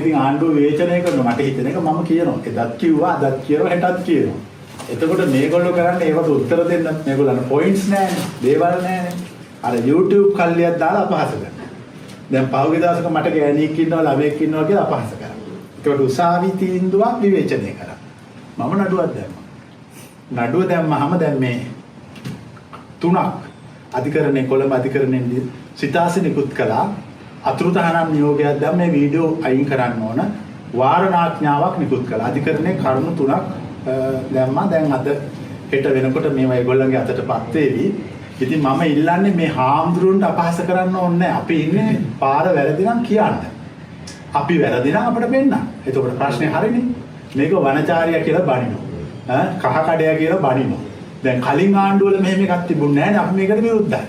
ඉතින් ආණ්ඩුව විවේචනය කරනවා මට හිතෙන එක මම කියනවා එදත් කිව්වා අදත් කියනවා හෙටත් කියනවා. එතකොට මේගොල්ලෝ කරන්නේ ඒවට උත්තර දෙන්න මේගොල්ලන්ට පොයින්ට්ස් නැහැනේ දේවල් නැහැනේ. අර YouTube කල්ලියක් දාලා අපහාස කරනවා. දැන් පහුගිය දවසක මට ගෑණියෙක් ඉන්නවා ළමයෙක් ඉන්නවා කියලා අපහාස කරා. ඒකට උසාවි තීන්දුවක් විවේචනය කරා. මම නඩුවක් දැම්මා. නඩුව දැම්මහම දැන් මේ 3ක් අධිකරණයේ කොළඹ අධිකරණයෙන් සිතාසි නිකුත් කළා. අතුරුදහනම් නියෝගයක් දැන් මේ වීඩියෝ අයින් කරන්න ඕන වාරණාඥාවක් නිකුත් කළා. අධිකරණයේ කරුණු 3ක් දැම්මා. දැන් අද හෙට වෙනකොට මේවා ඒගොල්ලන්ගේ අතටපත් වේවි. ඉතින් මම ඉල්ලන්නේ මේ හාමුදුරුවන්ට අපහාස කරන්න ඕනේ නැහැ. අපි ඉන්නේ පාර වැරදි නම් කියන්න. අපි වැරදි නම් අපිට පෙන්නන්න. එතකොට ප්‍රශ්නේ හරිනේ. මේක වනචාරියා කියලා බනිනවා. කහ කඩයා කියලා බනිනවා. දැන් කලින් ආණ්ඩුවල මෙහෙම එකක් තිබුණේ නැහැ නේ. අපි මේකට විරුද්ධයි.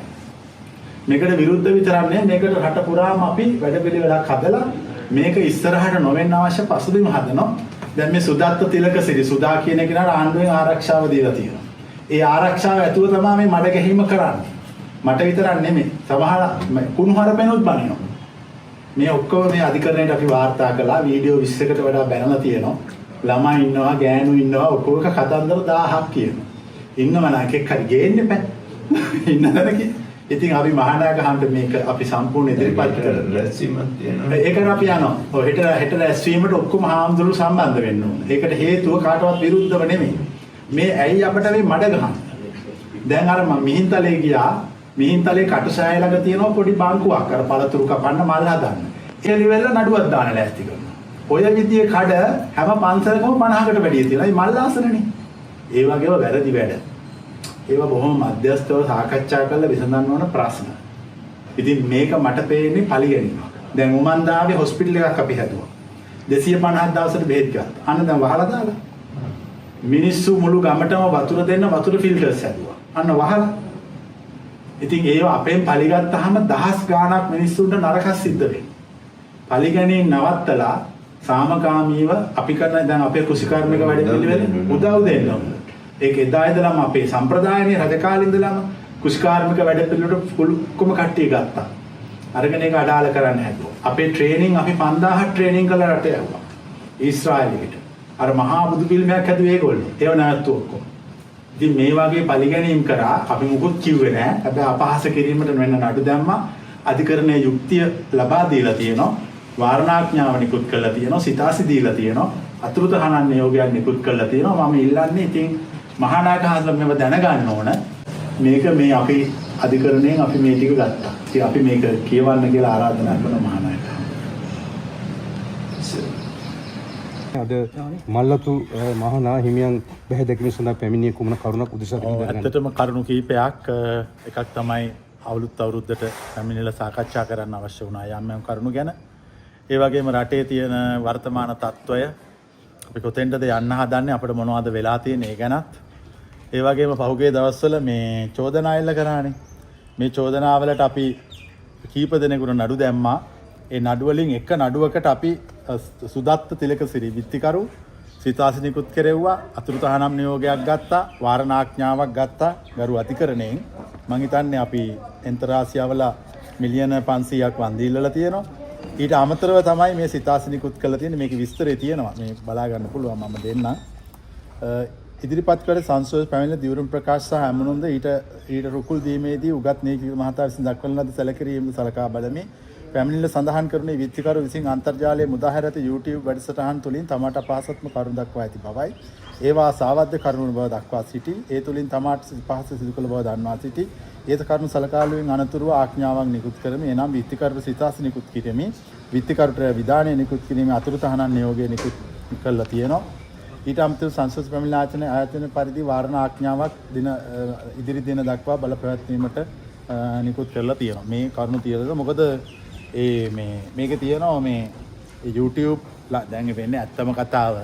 මේකට විරුද්ධ විතරක් නෙවෙයි මේකට රට පුරාම අපි වැඩපිළිවෙලක් හදලා මේක ඉස්සරහට නොවෙන්න අවශ්‍ය පසුබිම හදනවා. දැන් මේ සුදත්ත තිලකසිරි සුදා කියන කෙනාට ආණ්ඩුවෙන් ආරක්ෂාව දීලා තියෙනවා. ඒ ආරක්ෂාව ඇතුව තමයි මේ මඩ ගැහිම කරන්නේ. මට විතරක් නෙමෙයි. සමහර කුණුහරුපෙනුත් බනිනවා. මේ ඔක්කොම මේ අධිකරණයට අපි වාර්තා කළා. වීඩියෝ 20කට වඩා බැනලා තියෙනවා. ළමයි ඉන්නවා, ගෑනු ඉන්නවා, ඔක්කොම කතන්දර 1000ක් කියනවා. ඉන්නවනම් එකෙක් හරි ගේන්න එපා. ඉන්නවද ඉතින් අපි මහානාගහන්ට මේක අපි සම්පූර්ණ ඉදිරිපත් කරලා රැස්වීමක් තියෙනවා. ඒකට අපි යනවා. ඔය හෙට රැස්වීමට ඔක්කොම හාමුදුරු සම්බන්ධ වෙන්න ඕන. ඒකට හේතුව කාටවත් විරුද්ධව නෙමෙයි. මේ ඇයි අපිට මේ මඩ ගහන්නේ? දැන් අර මම මිහින්තලේ ගියා. මිහින්තලේ කටුසෑය ළඟ තියෙනවා පොඩි බංකුවක්. අර පළතුරු කපන්න මල් හදන්න. ඒ ලිවෙල්ල නඩුවක් දාන්න ලෑස්ති කරනවා. ඔය විදිහේ කඩ හැම පන්සලකම 50කට වැඩිය තියෙනවා. මේ මල් ආසනනේ. ඒ වගේම වැරදි වැඩ. ඒවා බොහොම මධ්‍යස්ථව සාකච්ඡා කරලා විසඳන්න ඕන ප්‍රශ්න. ඉතින් මේක මට පේන්නේ පරිගැනීමක්. දැන් උමන්දාවේ හොස්පිටල් එකක් අපි හැදුවා. 250 දවසට බෙහෙත් ගත්තා. අන්න දැන් වහලා දාලා. මිනිස්සු මුළු ගමටම වතුර දෙන්න වතුර ෆිල්ටර්ස් හැදුවා. අන්න වහලා. ඉතින් ඒව අපෙන් පරිගත්තාම දහස් ගාණක් මිනිස්සුන්ට නරකක් සිද්ධ වෙනවා. පරිගැනීම් නවත්තලා සාමකාමීව අපි කරන දැන් අපේ කුසිකාර්මික වැඩ පිළිවෙල උදව් දෙන්න ඕන. ඒක එදා ඉඳලම අපේ සම්ප්‍රදායනේ රජ කාලේ ඉඳලම කුෂ්කාර්මික වැඩ පිළිවෙලට ඔක්කොම කට්ටිය ගත්තා. අරගෙන ඒක අඩාල කරන්න හැදුවා. අපේ ට්‍රේනින් අපි 5000ක් ට්‍රේනින් කළා රට යවුවා. ඊශ්‍රායලෙකට. අර මහා බුදු පිළිමයක් හැදුවේ ඒගොල්ලෝ. ඒව නැවතුවා ඔක්කොම. ඉතින් මේ වගේ පරිගැනීම් කරා අපි මුකුත් කිව්වේ නැහැ. හැබැයි අපහාස කිරීමට වෙන නඩු දැම්මා. අධිකරණයේ යුක්තිය ලබා දීලා තියෙනවා. වාරණාඥාව නිකුත් කරලා තියෙනවා. සිතාසි දීලා තියෙනවා. අතුරුදහනන් නියෝගයක් නිකුත් කරලා තියෙනවා. මම ඉල්ලන්නේ ඉතින් මහානාගහන්ලා මේව දැනගන්න ඕන. මේක මේ අපි අධිකරණයෙන් අපි මේ ටික ගත්තා. ඉතින් අපි මේක කියවන්න කියලා ආරාධනා කරන මහානායක. අද මල්ලතු මහානා හිමියන් බැහැ දැකීම සඳහා පැමිණිය කුමන කරුණක් උදෙසාද කියලා ඇත්තටම කරුණු කීපයක් එකක් තමයි අවුරුද්ද අවුරුද්දට පැමිණිලා සාකච්ඡා කරන්න අවශ්‍ය වුණා යම් කරුණු ගැන. ඒ වගේම රටේ තියෙන වර්තමාන තත්ත්වය අපි කොතෙන්ද යන්න හදන්නේ අපිට මොනවද වෙලා තියෙන්නේ ඒ ගැනත්. ඒ වගේම පහුගිය දවස්වල මේ චෝදනා එල්ල කරානේ. මේ චෝදනාවලට අපි කීප දෙනෙකුට නඩු දැම්මා. ඒ නඩු වලින් එක නඩුවකට අපි සුදත්ත තිලකසිරි විත්තිකරු සිතාසි නිකුත් කෙරෙව්වා. අතුරුදහනම් නියෝගයක් ගත්තා. වාරණාඥාවක් ගත්තා. ගරු අධිකරණයෙන් මම හිතන්නේ අපි එන්තරාසියාවල මිලියන 500ක් වන්දි ඉල්ලලා තියෙනවා. ඊට අමතරව තමයි මේ සිතාසි නිකුත් කරලා තියෙන්නේ. මේකේ විස්තරය තියෙනවා. මේ බලා ගන්න පුළුවන් මම දෙන්නම්. ඉදිරිපත් කළ සංසෝධ පැමිණිලි දියුරුම් ප්‍රකාශ සහ හැමනුම්ද ඊට රුකුල් දීමේදී උගත් නීති මහතා විසින් දක්වන ලද සැලකිරීම සලකා බලමි. පැමිණිල්ල සඳහන් කරුණේ විත්තිකරු විසින් අන්තර්ජාලයේ මුදාහැර ඇති YouTube වැඩසටහන් තුලින් තමාට අපහසුත්ම කරුණු දක්වා ඇති බවයි. ඒවා සාවද්ද කරුණු බව දක්වා සිටි. ඒ තුලින් තමාට පහසු සිදු කළ බව දන්වා සිටි. ඒත කරුණු සලකාලුවෙන් අනතුරුව ආඥාවක් නිකුත් කරමි. එනම් විත්තිකරු සිතාසි නිකුත් කිරීමේ විත්තිකරුට විධානය නිකුත් කිරීමේ අතුරුදහනන් නියෝගය නිකුත් කළා තියෙනවා. ඊට අමතරව සංසද පැමිණිලි ආයතන පරිදි වාරණ ආඥාවක් ඉදිරි දින දක්වා බල පැවැත්වීමට නිකුත් කරලා තියෙනවා. මේ කරුණු තියෙනවා. මොකද මේකේ තියෙනවා මේ YouTube දැන් වෙන්නේ ඇත්තම කතාව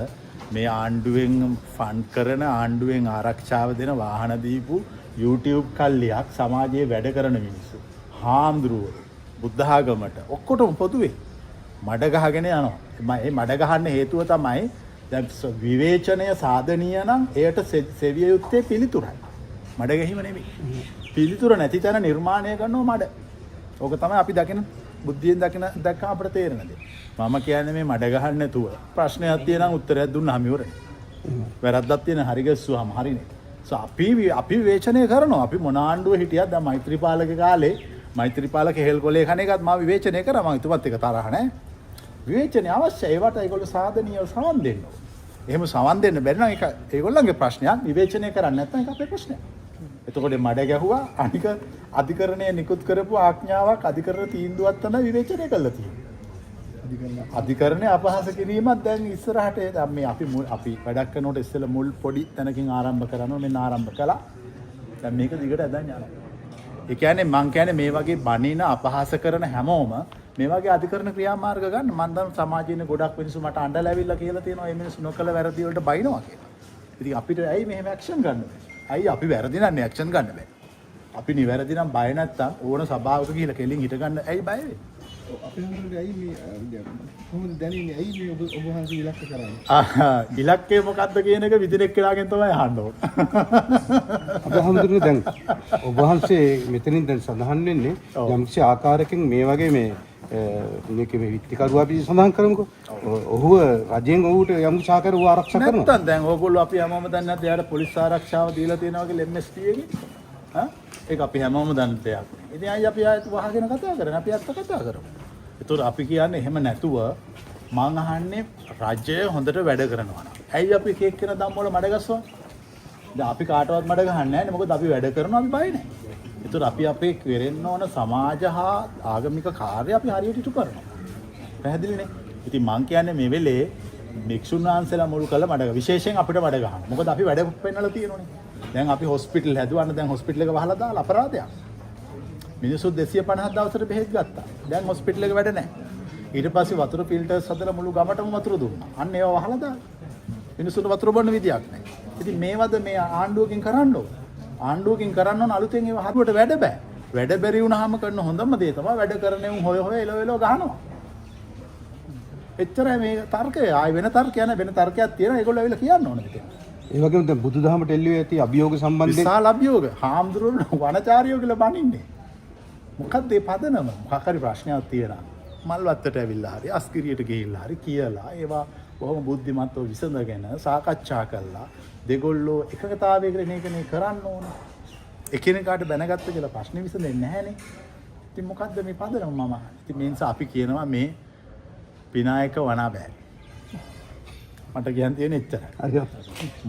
මේ ආණ්ඩුවෙන් ෆන්ඩ් කරන ආණ්ඩුවෙන් ආරක්ෂාව දෙන වාහන දීපු YouTube කල්ලියක් සමාජයේ වැඩ කරන මිනිස්සු. හාමුදුරුවෝ බුද්ධ ආගමට ඔක්කොටම පොදුවේ මඩ ගහගෙන යනවා. මේ මඩ ගහන්න හේතුව තමයි දැන් විවේචනය සාධනීය නම් එයට සෙවිය යුත්තේ පිළිතුරයි. මඩ ගැහිම නෙමෙයි. පිළිතුර නැති තැන නිර්මාණය කරනවා මඩ. ඕක තමයි අපි දකින බුද්ධියෙන් දැක්කම අපිට තේරෙන දේ. මම කියන්නේ මේ මඩ ගහන්න නැතුව ප්‍රශ්නයක් තියෙනවා උත්තරයක් දුන්නාම ඉවරයි. වැරද්දක් තියෙන හරි ගැස්සුවාම හරිනේ. අපි විවේචනය කරනවා. අපි මොන ආණ්ඩුවේ හිටියත් දැන් මෛත්‍රීපාලගේ කාලේ මෛත්‍රීපාල කෙහෙල් කොලේ කන එකත් මම විවේචනය කරා. මම ඊටපත් එක තරහ නැහැ. විවේචනය අවශ්‍යයි. ඒවට ඒගොල්ලෝ සාධනීයව සවන් දෙන්න ඕන. එහෙම සවන් දෙන්න බැරි නම් ඒක ඒගොල්ලන්ගේ ප්‍රශ්නයක්. විවේචනය කරන්නේ නැත්නම් ඒක අපේ ප්‍රශ්නයක්. එතකොට මඩ ගැහුවා අනික අධිකරණය නිකුත් කරපු ආඥාවක් අධිකරණ තීන්දුවක් තමයි විවේචනය කළා තියෙන්නේ. අධිකරණය අපහාස කිරීමක් දැන් ඉස්සරහට දැන් මේ අපි වැඩක් කරනකොට ඉස්සෙල්ලා මුල් පොඩි තැනකින් ආරම්භ කරනවා මෙන්න ආරම්භ කළා. දැන් මේක දිගට ඇදන් යනවා. ඒ කියන්නේ මං කියන්නේ මේ වගේ බණින අපහාස කරන හැමෝම මේ වගේ අධිකරණ ක්‍රියාමාර්ග ගන්න මම දැන් සමාජයේ ගොඩක් මිනිස්සු මට අඬලා ඇවිල්ලා කියලා තියෙනවා මේ මිනිස්සු නොකල වැරදි වලට බයිනවා කියලා. ඉතින් අපිට ඇයි මෙහෙම ඇක්ෂන් ගන්න බැහැ? ඇයි අපි වැරදි නම් ඇක්ෂන් ගන්න බැහැ? අපි නිවැරදි නම් බය නැත්තම් ඕන සභාවක ගිහලා කෙලින් හිට ගන්න ඇයි බය වෙන්නේ? අපේ හන්දරේ ඇයි මේ කොහොමද දැනෙන්නේ ඇයි මේ ඔබ වහන්සේ ඉලක්ක කරන්නේ? ඉලක්කය මොකක්ද කියන එක විදිනෙක් කියලාගෙන තමයි අහන්න ඕන. අපේ හන්දරේ දැන් ඔබ වහන්සේ මෙතනින් දැන් සඳහන් වෙන්නේ යම්කිසි ආකාරයකින් මේ වගේ මේක මේ විත්තිකරුවා අපි සඳහන් කරමුකෝ. ඔහුව රජයෙන් ඔහුට යම්කිසි ආකාරයක ආරක්ෂා කරනවා. නැත්තම් දැන් ඕගොල්ලෝ අපි හැමෝම දන්නේ නැද්ද එයාට පොලිස් ආරක්ෂාව දීලා තියෙනවා කියලා MST එකේ? ඒක අපි හැමෝම දන්න දෙයක්. ඉතින් අයි අපි ආයෙත් වහගෙන කතා කරන්නේ. අපි අත්ත කතා කරමු. ඒතකොට අපි කියන්නේ එහෙම නැතුව මං අහන්නේ රජය හොඳට වැඩ කරනවා නම්. ඇයි අපි එක එක්කෙනා ධම්ම වල මඩ ගස්සවන්නේ? දැන් අපි කාටවත් මඩ ගහන්නේ නැහැ නේ. මොකද අපි වැඩ කරනවා අපි බය නැහැ. ඒතකොට අපි අපේ කෙරෙන්න ඕන සමාජ හා ආගමික කාර්ය අපි හරියට ඉටු කරනවා. පැහැදිලිනේ? ඉතින් මං කියන්නේ මේ වෙලේ භික්ෂුන් වහන්සේලා මුල් කළ මඩ විශේෂයෙන් අපිට මඩ ගහනවා. මොකද අපි වැඩ පෙන්නලා තියෙනෝනේ. දැන් අපි හොස්පිටල් හැදුවන්න දැන් හොස්පිටල් එක වහලා දාලා අපරාධයක්. මිනිස්සු 250 දවසට බෙහෙත් ගත්තා. දැන් හොස්පිටල් එක වැඩ නැහැ. ඊට පස්සේ වතුර ෆිල්ටර්ස් හදලා මුළු ගමටම වතුර දුන්නා. අන්න ඒව වහලා දාලා. මිනිස්සුන්ට වතුර බොන්න විදියක් නැහැ. ඉතින් මේවද මේ ආණ්ඩුවකින් කරන්න ඕන. ආණ්ඩුවකින් කරන්න ඕන අලුතෙන් ඒව හදුවට වැඩ බෑ. වැඩ බැරි වුණාම කරන හොඳම දේ තමයි වැඩ කරන උන් හොය එලෝ ගහනවා. එච්චරයි මේ තර්කය. ආයි වෙන තර්කයක් නැහැ. වෙන තර්කයක් තියෙනවා. ඒගොල්ලෝ ඇවිල්ලා කියන්න ඕනේ මෙතන. ඒ වගේම දැන් බුදුදහමට එල්ලුවේ ඇති අභියෝග සම්බන්ධයෙන් විශාල අභියෝග. හාමුදුරුවෝ වනචාරියෝ කියලා බනින්නේ. මොකක්ද මේ පදනම? මොකක් හරි ප්‍රශ්නයක් තියෙනවා. මල් වත්තට ඇවිල්ලා හරි අස්කිරියට ගිහිල්ලා හරි කියලා ඒවා බොහොම බුද්ධිමත්ව විසඳගෙන සාකච්ඡා කළා. දෙගොල්ලෝ එකකතාවයකට මේකනේ කරන්න ඕන. එකිනෙකාට බැනගත්ත කියලා ප්‍රශ්නේ විසඳෙන්නේ නැහනේ. ඉතින් මොකද්ද මේ පදනම මම? ඉතින් මේ නිසා අපි කියනවා මේ විනායක වනාබෑ. මට කියන්න තියෙන එච්චරයි.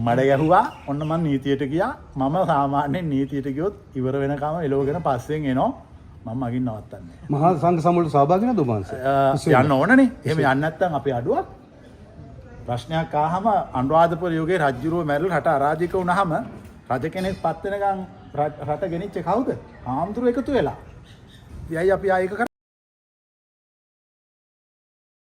මඩ ගැහුවා ඔන්න මම නීතියට ගියා. මම සාමාන්‍යයෙන් නීතියට ගියොත් ඉවර වෙනකම එලවගෙන පස්සෙන් එනවා. මම මගින් නවත්තන්නේ. මහා සංඝ සමුළුවට සහභාගී නැද්ද ඔබ වහන්සේ? යන්න ඕනනේ. එහෙම යන්නේ නැත්නම් අපි අඩුවක්. ප්‍රශ්නයක් ආවම අනුරාධපුර යුගයේ රජුරුව මැරලා රට අරාජික වුණාම රජ කෙනෙක් පත් වෙනකන් රට ගෙනිච්ච කවුද? ආම්දුරු එකතු වෙලා. ඉතින් අපි ආයෙක